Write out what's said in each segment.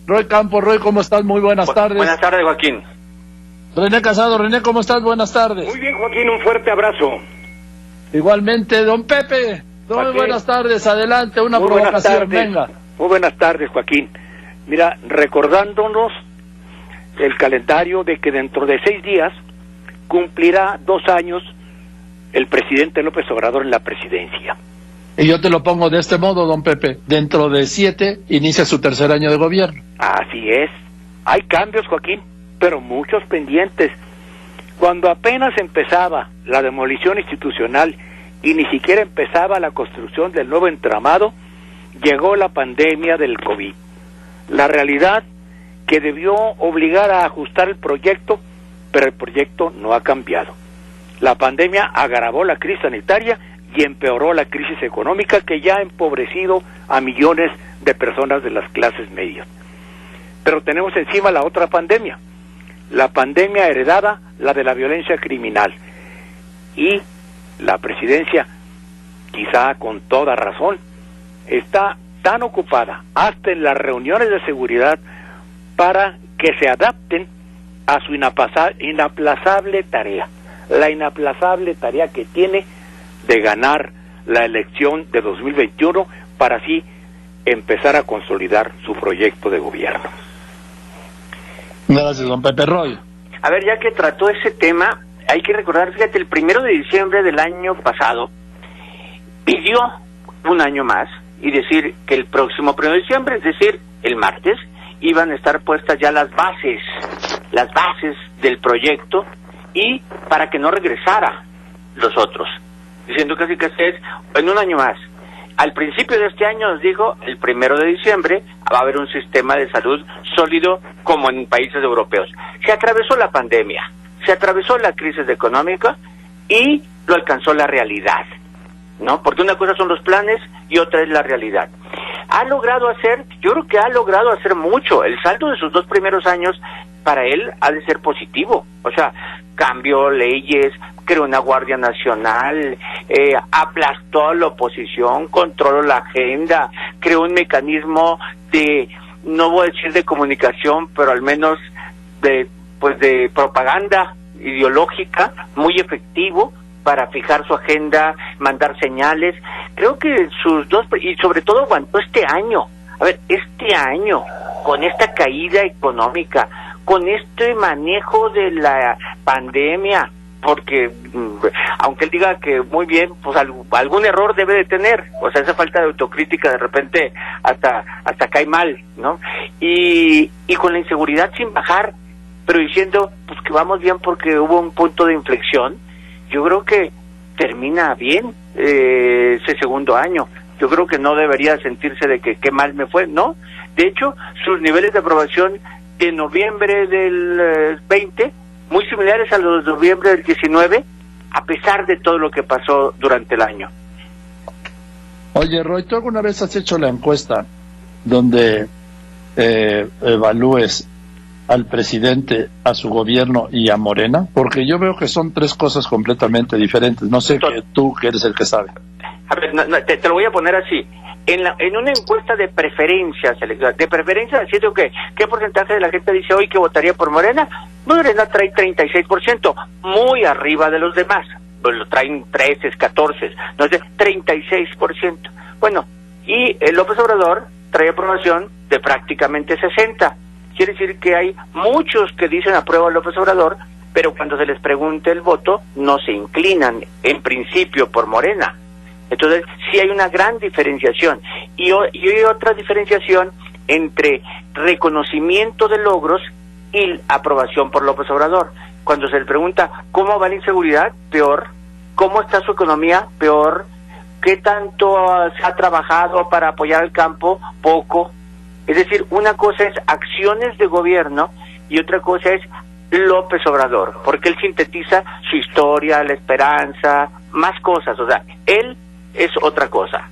Roy Campos. Roy, ¿cómo estás? Muy buenas tardes. Buenas tardes, Joaquín. René Casado. René, ¿cómo estás? Buenas tardes. Muy bien, Joaquín, un fuerte abrazo. Igualmente, don Pepe. Muy buenas tardes, adelante, una provocación, venga. Muy buenas tardes, Joaquín. Mira, recordándonos el calendario de que dentro de 6 días cumplirá 2 años el presidente López Obrador en la presidencia. Y yo te lo pongo de este modo, don Pepe. Dentro de 7 inicia su 3er año de gobierno. Así es. Hay cambios, Joaquín, pero muchos pendientes. Cuando apenas empezaba la demolición institucional y ni siquiera empezaba la construcción del nuevo entramado, llegó la pandemia del COVID. La realidad que debió obligar a ajustar el proyecto, pero el proyecto no ha cambiado. La pandemia agravó la crisis sanitaria y empeoró la crisis económica que ya ha empobrecido a millones de personas de las clases medias. Pero tenemos encima la otra pandemia, la pandemia heredada, la de la violencia criminal. Y la presidencia, quizá con toda razón, está tan ocupada, hasta en las reuniones de seguridad, para que se adapten a su inaplazable tarea, la inaplazable tarea que tiene de ganar la elección de 2021 para así empezar a consolidar su proyecto de gobierno. Gracias, don Pepe. Roy. A ver, ya que trató ese tema, hay que recordar, fíjate, el 1 de diciembre del año pasado pidió un año más y decir que el próximo 1 de diciembre, es decir, el martes, iban a estar puestas ya las bases del proyecto y para que no regresara los otros, diciendo casi que es en un año más. Al principio de este año nos dijo, el 1 de diciembre va a haber un sistema de salud sólido como en países europeos. Se atravesó la pandemia, se atravesó la crisis económica y lo alcanzó la realidad, ¿no? Porque una cosa son los planes y otra es la realidad. Yo creo que ha logrado hacer mucho. El saldo de sus 2 primeros años para él ha de ser positivo. O sea, cambió leyes, creó una Guardia Nacional, aplastó a la oposición, controló la agenda, creó un mecanismo de, no voy a decir de comunicación, pero al menos de propaganda ideológica muy efectivo para fijar su agenda, mandar señales. Creo que y sobre todo aguantó este año. A ver, este año, con esta caída económica, con este manejo de la pandemia, porque aunque él diga que muy bien, pues algún error debe de tener, o sea, esa falta de autocrítica de repente hasta cae mal, ¿no? Y con la inseguridad sin bajar, pero diciendo pues que vamos bien porque hubo un punto de inflexión. Yo creo que termina bien ese segundo año. Yo creo que no debería sentirse de que qué mal me fue, ¿no? De hecho, sus niveles de aprobación en noviembre del 20, muy similares a los de noviembre del 19, a pesar de todo lo que pasó durante el año. Oye, Roy, ¿tú alguna vez has hecho la encuesta donde evalúes al presidente, a su gobierno y a Morena? Porque yo veo que son 3 cosas completamente diferentes. No sé que tú, que eres el que sabe. A ver, te lo voy a poner así. En una encuesta de preferencias, diciendo que ¿qué porcentaje de la gente dice hoy que votaría por Morena? Morena trae 36%, muy arriba de los demás. Pues lo traen 13, 14, no sé, 36%. Bueno, y el López Obrador trae aprobación de prácticamente 60%. Quiere decir que hay muchos que dicen aprueba a López Obrador, pero cuando se les pregunte el voto, no se inclinan, en principio, por Morena. Entonces, sí hay una gran diferenciación. Y hay otra diferenciación entre reconocimiento de logros y aprobación por López Obrador. Cuando se le pregunta cómo va la inseguridad, peor. ¿Cómo está su economía? Peor. ¿Qué tanto se ha trabajado para apoyar al campo? Poco. Es decir, una cosa es acciones de gobierno y otra cosa es López Obrador, porque él sintetiza su historia, la esperanza, más cosas. O sea, él es otra cosa.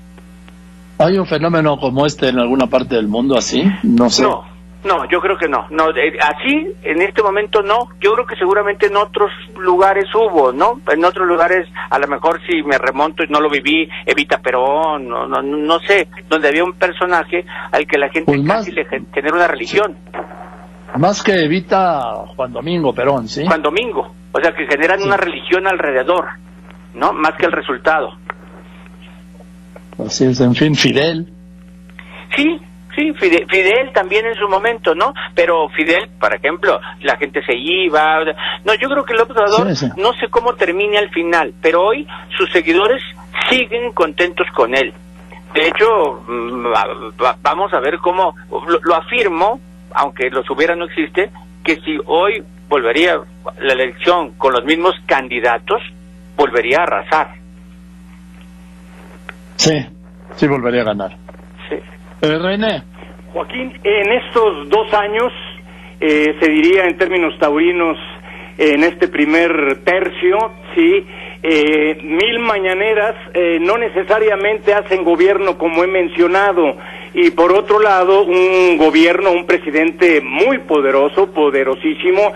¿Hay un fenómeno como este en alguna parte del mundo así? No sé. No, yo creo que no. Así, en este momento no. Yo creo que seguramente en otros lugares hubo, ¿no? En otros lugares, a lo mejor si me remonto y no lo viví, Evita Perón, no sé, donde había un personaje al que la gente pues casi le genera una religión. Más que Evita, Juan Domingo Perón, ¿sí? Juan Domingo. O sea, que generan una religión alrededor, ¿no? Más que el resultado. Así es, en fin, Fidel. Sí, Fidel también en su momento, ¿no? Pero Fidel, por ejemplo, la gente se iba. No, yo creo que López Obrador, no sé cómo termine al final, pero hoy sus seguidores siguen contentos con él. De hecho, vamos a ver cómo, lo afirmo, aunque los hubiera no existe, que si hoy volvería la elección con los mismos candidatos, volvería a arrasar. Sí, volvería a ganar. Sí. René. Joaquín, en estos 2 años, se diría en términos taurinos, en este primer tercio, sí, 1000 mañaneras no necesariamente hacen gobierno, como he mencionado, y por otro lado, un gobierno, un presidente muy poderoso, poderosísimo,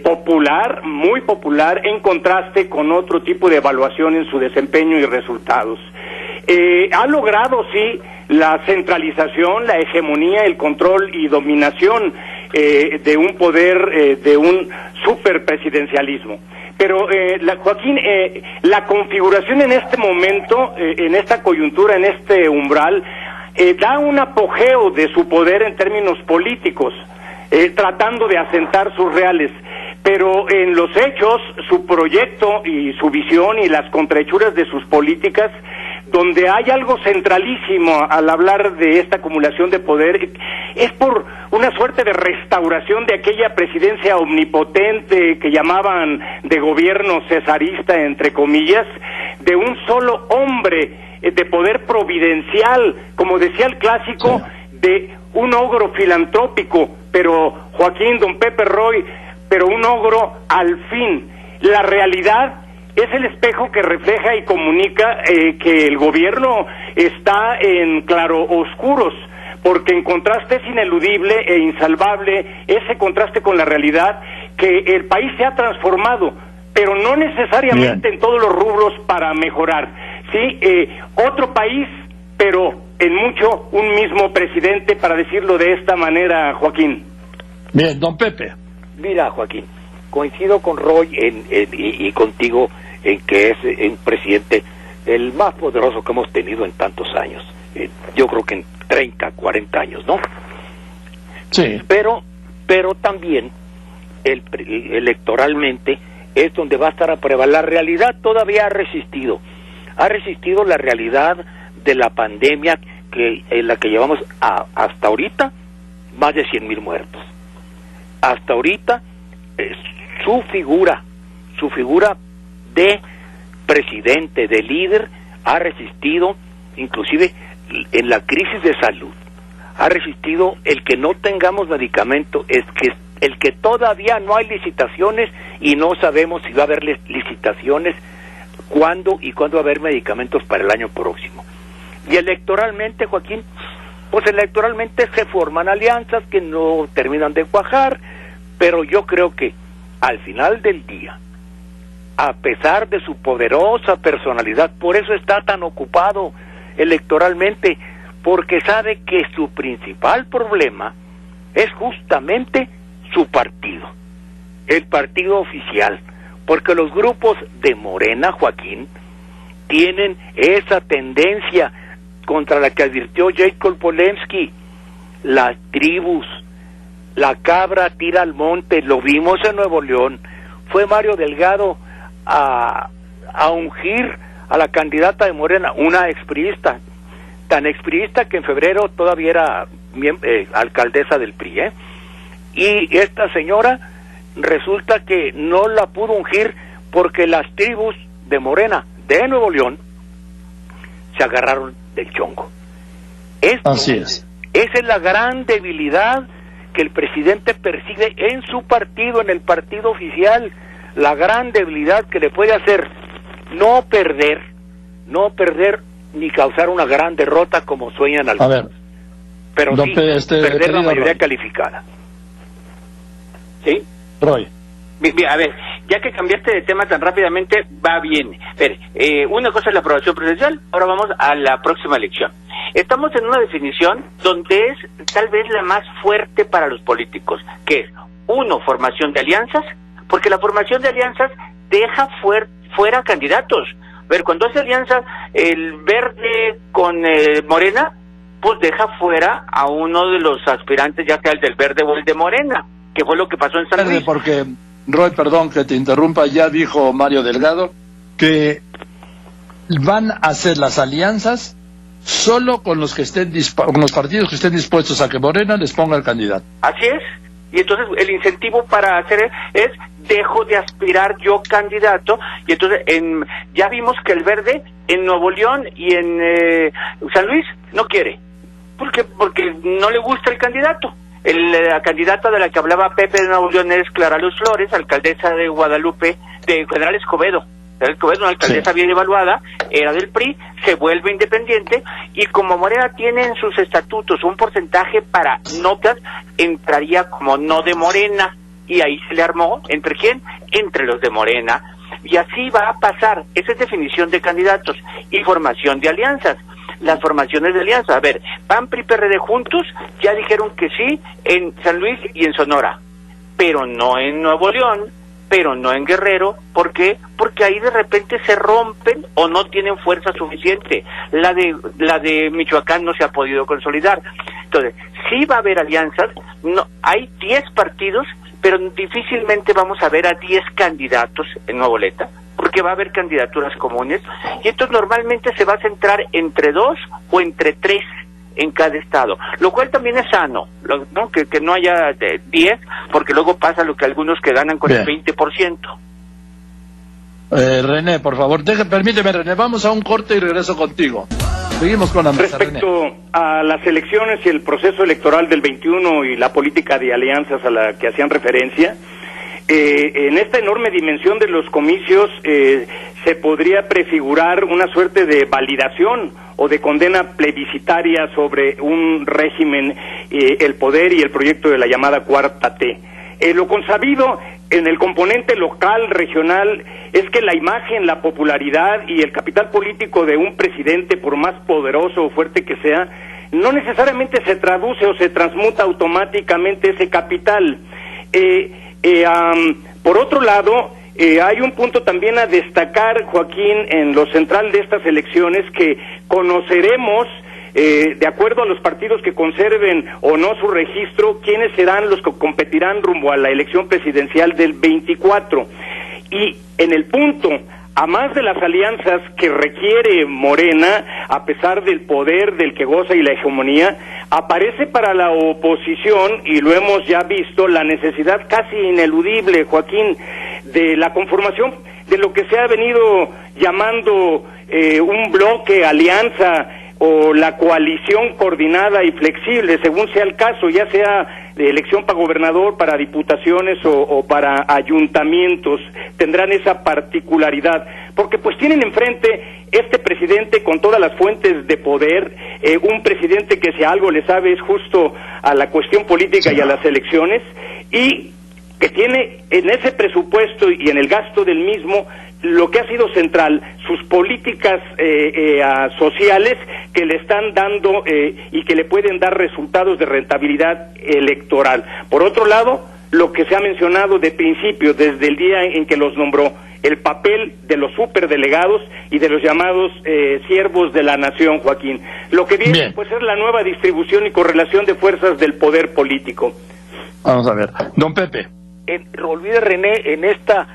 popular, muy popular, en contraste con otro tipo de evaluación en su desempeño y resultados. Ha logrado, sí, la centralización, la hegemonía, el control y dominación de un poder, de un superpresidencialismo. Pero, Joaquín, la configuración en este momento, en esta coyuntura, en este umbral, da un apogeo de su poder en términos políticos, tratando de asentar sus reales. Pero en los hechos, su proyecto y su visión y las contrahechuras de sus políticas, donde hay algo centralísimo al hablar de esta acumulación de poder, es por una suerte de restauración de aquella presidencia omnipotente que llamaban de gobierno cesarista, entre comillas, de un solo hombre, de poder providencial, como decía el clásico, de un ogro filantrópico, pero Joaquín, don Pepe Roy, pero un ogro al fin. La realidad es el espejo que refleja y comunica que el gobierno está en claroscuros, porque en contraste es ineludible e insalvable ese contraste con la realidad, que el país se ha transformado, pero no necesariamente en todos los rubros para mejorar. Sí, otro país, pero en mucho un mismo presidente, para decirlo de esta manera, Joaquín. Bien, don Pepe. Mira, Joaquín, coincido con Roy y contigo en que es un presidente el más poderoso que hemos tenido en tantos años. Yo creo que en 30, 40 años, ¿no? Sí. Pero también electoralmente es donde va a estar a prueba. La realidad todavía ha resistido la realidad de la pandemia en la que llevamos hasta ahorita más de 100,000 muertos. Hasta ahorita su figura de presidente, de líder, ha resistido, inclusive en la crisis de salud, ha resistido el que no tengamos medicamento, el que todavía no hay licitaciones y no sabemos si va a haber licitaciones, cuándo va a haber medicamentos para el año próximo. Y electoralmente, Joaquín, pues electoralmente se forman alianzas que no terminan de cuajar, pero yo creo que al final del día, a pesar de su poderosa personalidad, por eso está tan ocupado electoralmente, porque sabe que su principal problema es justamente su partido, el partido oficial, porque los grupos de Morena, Joaquín, tienen esa tendencia contra la que advirtió Jacob Polensky, las tribus, la cabra tira al monte, lo vimos en Nuevo León. Fue Mario Delgado a ungir a la candidata de Morena, una expriista, tan expriista que en febrero todavía era alcaldesa del PRI, y esta señora resulta que no la pudo ungir porque las tribus de Morena de Nuevo León se agarraron del chongo. Así es. Esa es la gran debilidad que el presidente percibe en su partido, en el partido oficial, la gran debilidad que le puede hacer no perder ni causar una gran derrota como sueñan algunos. A ver, pero sí, perder la mayoría Roy. calificada. ¿Sí? Roy. Mira, a ver, ya que cambiaste de tema tan rápidamente, va bien. A ver, una cosa es la aprobación presidencial, ahora vamos a la próxima elección. Estamos en una definición donde es tal vez la más fuerte para los políticos, que es, uno, formación de alianzas, porque la formación de alianzas deja fuera candidatos. A ver, cuando hace alianza el Verde con Morena, pues deja fuera a uno de los aspirantes, ya sea el del Verde o el de Morena, que fue lo que pasó en San Luis. Porque, Roy, perdón que te interrumpa, ya dijo Mario Delgado que van a hacer las alianzas solo con los que estén con los partidos que estén dispuestos a que Morena les ponga el candidato. Así es. Y entonces el incentivo para hacer es dejo de aspirar yo candidato, y entonces ya vimos que el Verde en Nuevo León y en San Luis no quiere. Porque no le gusta el candidato. La candidata de la que hablaba Pepe de Nuevo León es Clara Luz Flores, alcaldesa de Guadalupe, de General Escobedo. Una alcaldesa bien evaluada, era del PRI, se vuelve independiente, y como Morena tiene en sus estatutos un porcentaje para notas, entraría como no de Morena, y ahí se le armó, ¿entre quién? Entre los de Morena, y así va a pasar. Esa es definición de candidatos y formación de alianzas. Las formaciones de alianza, a ver, PAN, PRI, PRD juntos ya dijeron que sí en San Luis y en Sonora, pero no en Nuevo León, pero no en Guerrero. ¿Por qué? Porque ahí de repente se rompen o no tienen fuerza suficiente. La de Michoacán no se ha podido consolidar. Entonces, sí va a haber alianzas, no, hay 10 partidos, pero difícilmente vamos a ver a 10 candidatos en Nuevo Boleta, porque va a haber candidaturas comunes, y entonces normalmente se va a centrar entre 2 o entre 3 en cada estado, lo cual también es sano, ¿no? Que no haya 10, porque luego pasa lo que algunos que ganan con el 20%. René, por favor, permíteme, René, vamos a un corte y regreso contigo. Seguimos con la mesa, respecto René. A las elecciones y el proceso electoral del 21 y la política de alianzas a la que hacían referencia, en esta enorme dimensión de los comicios se podría prefigurar una suerte de validación o de condena plebiscitaria sobre un régimen, el poder y el proyecto de la llamada Cuarta T. Lo consabido en el componente local, regional, es que la imagen, la popularidad y el capital político de un presidente, por más poderoso o fuerte que sea, no necesariamente se traduce o se transmuta automáticamente ese capital. Por otro lado, hay un punto también a destacar, Joaquín, en lo central de estas elecciones, que conoceremos, de acuerdo a los partidos que conserven o no su registro, quiénes serán los que competirán rumbo a la elección presidencial del 24. Y en el punto, a más de las alianzas que requiere Morena, a pesar del poder del que goza y la hegemonía, aparece para la oposición, y lo hemos ya visto, la necesidad casi ineludible, Joaquín, de la conformación de lo que se ha venido llamando un bloque, alianza, o la coalición coordinada y flexible, según sea el caso, ya sea de elección para gobernador, para diputaciones o para ayuntamientos, tendrán esa particularidad, porque pues tienen enfrente este presidente con todas las fuentes de poder, un presidente que si algo le sabe es justo a la cuestión política y a las elecciones, y que tiene en ese presupuesto y en el gasto del mismo lo que ha sido central, sus políticas sociales que le están dando y que le pueden dar resultados de rentabilidad electoral. Por otro lado, lo que se ha mencionado de principio, desde el día en que los nombró, el papel de los superdelegados y de los llamados siervos de la nación, Joaquín. Lo que viene pues es la nueva distribución y correlación de fuerzas del poder político. Vamos a ver, don Pepe. Olvide, René, en esta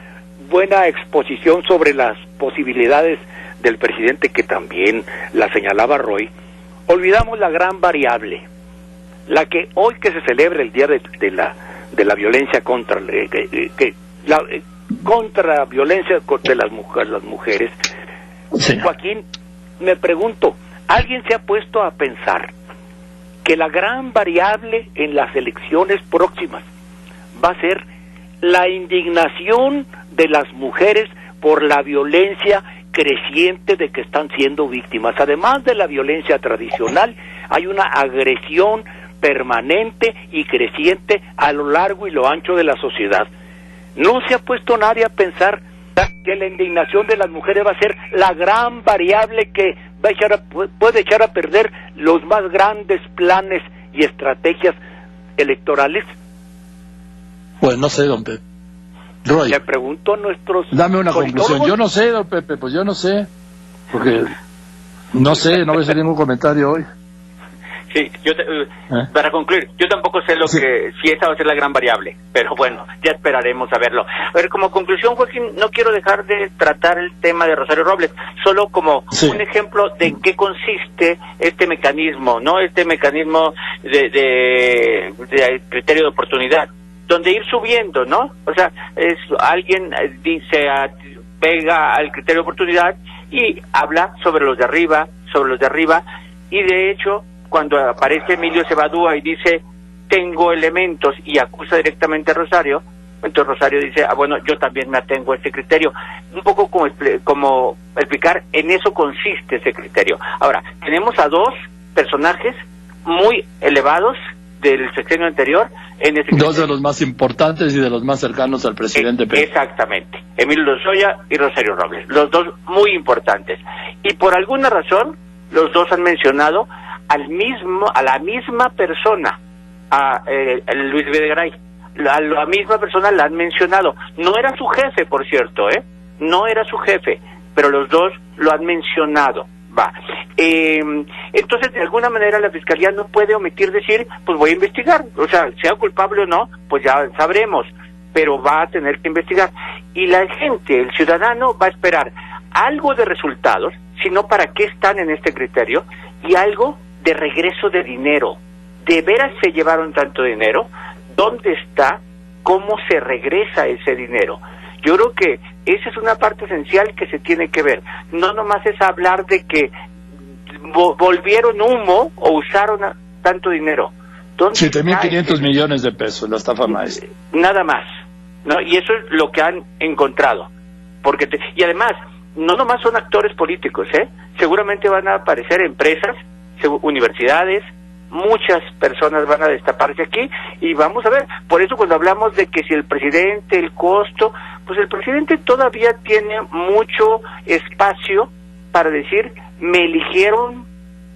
buena exposición sobre las posibilidades del presidente, que también la señalaba Roy, olvidamos la gran variable, la que hoy que se celebra el día de la violencia contra contra violencia de las mujeres. Sí. Joaquín, me pregunto, ¿alguien se ha puesto a pensar que la gran variable en las elecciones próximas va a ser la indignación de las mujeres por la violencia creciente de que están siendo víctimas? Además de la violencia tradicional, hay una agresión permanente y creciente a lo largo y lo ancho de la sociedad. No se ha puesto nadie a pensar que la indignación de las mujeres va a ser la gran variable que puede echar a perder los más grandes planes y estrategias electorales. Pues no sé, don Pepe. Roy, le pregunto a nuestros... Dame una conclusión. Yo no sé, don Pepe, pues yo no sé. Porque no sé, no voy a hacer ningún comentario hoy. Sí, para concluir, yo tampoco sé si esa va a ser la gran variable, pero bueno, ya esperaremos a verlo. A ver, como conclusión, Joaquín, no quiero dejar de tratar el tema de Rosario Robles, solo como un ejemplo de en qué consiste este mecanismo, ¿no? Este mecanismo de criterio de oportunidad, donde ir subiendo, ¿no? O sea, alguien dice, pega al criterio de oportunidad y habla sobre los de arriba, y de hecho, cuando aparece Emilio Cebadúa y dice, tengo elementos, y acusa directamente a Rosario, entonces Rosario dice, bueno, yo también me atengo a este criterio. Un poco como explicar, en eso consiste ese criterio. Ahora, tenemos a dos personajes muy elevados del sexenio anterior en ese criterio. Dos de los más importantes y de los más cercanos al presidente Pepe. Exactamente, Emilio Lozoya y Rosario Robles, los dos muy importantes. Y por alguna razón, los dos han mencionado a la misma persona, a Luis Videgaray. La misma persona la han mencionado. No era su jefe, por cierto, no era su jefe, pero los dos lo han mencionado. Entonces, de alguna manera, la Fiscalía no puede omitir decir, pues voy a investigar. O sea, sea culpable o no, pues ya sabremos, pero va a tener que investigar. Y la gente, el ciudadano, va a esperar algo de resultados, sino para qué están en este criterio, y algo de regreso de dinero. ¿De veras se llevaron tanto dinero? ¿Dónde está? ¿Cómo se regresa ese dinero? Yo creo que esa es una parte esencial que se tiene que ver. No nomás es hablar de que volvieron humo o usaron tanto dinero. 7.500 millones de pesos la estafa maestra. Nada más, ¿no? Y eso es lo que han encontrado. Y además, no nomás son actores políticos, seguramente van a aparecer empresas, universidades, muchas personas van a destaparse aquí, y vamos a ver. Por eso cuando hablamos de que si el presidente, el costo, pues el presidente todavía tiene mucho espacio para decir, me eligieron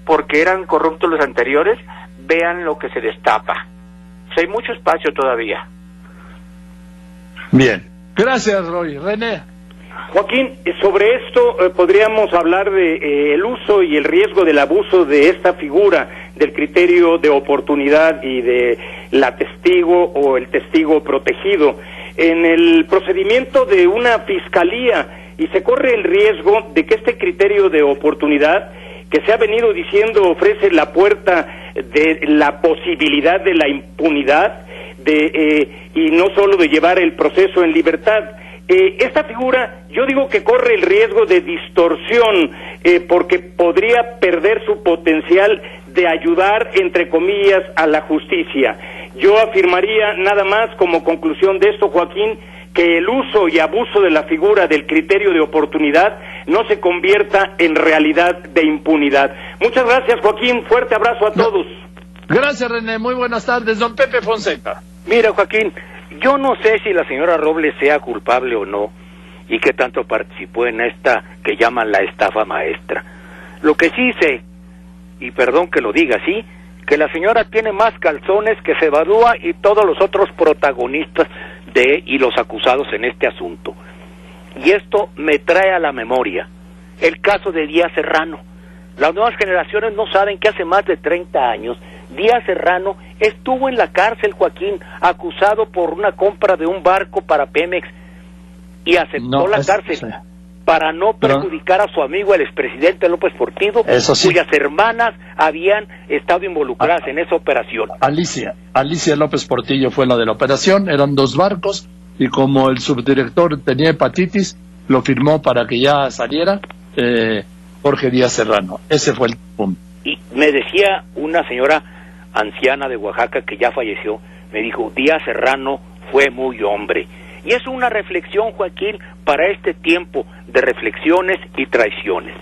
porque eran corruptos los anteriores, vean lo que se destapa. O sea, hay mucho espacio todavía. Bien, gracias, Roy. René. Joaquín, sobre esto podríamos hablar de el uso y el riesgo del abuso de esta figura del criterio de oportunidad y de la testigo o el testigo protegido en el procedimiento de una fiscalía, y se corre el riesgo de que este criterio de oportunidad, que se ha venido diciendo ofrece la puerta de la posibilidad de la impunidad y no solo de llevar el proceso en libertad. Esta figura, yo digo que corre el riesgo de distorsión, porque podría perder su potencial de ayudar, entre comillas, a la justicia. Yo afirmaría nada más como conclusión de esto, Joaquín, que el uso y abuso de la figura del criterio de oportunidad no se convierta en realidad de impunidad. Muchas gracias, Joaquín, fuerte abrazo a todos. Gracias, René, muy buenas tardes. Don Pepe Fonseca. Mira, Joaquín, yo no sé si la señora Robles sea culpable o no, y qué tanto participó en esta que llaman la estafa maestra. Lo que sí sé, y perdón que lo diga así, que la señora tiene más calzones que Cebadúa y todos los otros protagonistas y los acusados en este asunto. Y esto me trae a la memoria el caso de Díaz Serrano. Las nuevas generaciones no saben que hace más de 30 años Díaz Serrano estuvo en la cárcel, Joaquín, acusado por una compra de un barco para Pemex, y aceptó la cárcel para no perjudicar a su amigo el expresidente López Portillo, cuyas hermanas habían estado involucradas en esa operación. Alicia López Portillo fue la de la operación. Eran 2 barcos, y como el subdirector tenía hepatitis, lo firmó para que ya saliera Jorge Díaz Serrano. Ese fue el punto. Y me decía una señora anciana de Oaxaca que ya falleció, me dijo, Díaz Serrano fue muy hombre. Y es una reflexión, Joaquín, para este tiempo de reflexiones y traiciones.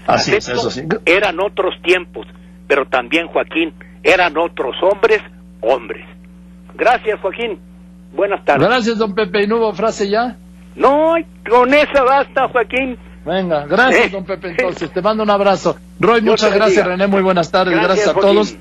Así es, eso sí. Eran otros tiempos, pero también, Joaquín, eran otros hombres. Gracias, Joaquín. Buenas tardes. Gracias, don Pepe. ¿Y no hubo frase ya? No, con esa basta, Joaquín. Venga, gracias, don Pepe. Entonces, te mando un abrazo. Roy, Dios muchas te gracias. bendiga. René, muy buenas tardes. Gracias a Joaquín. todos.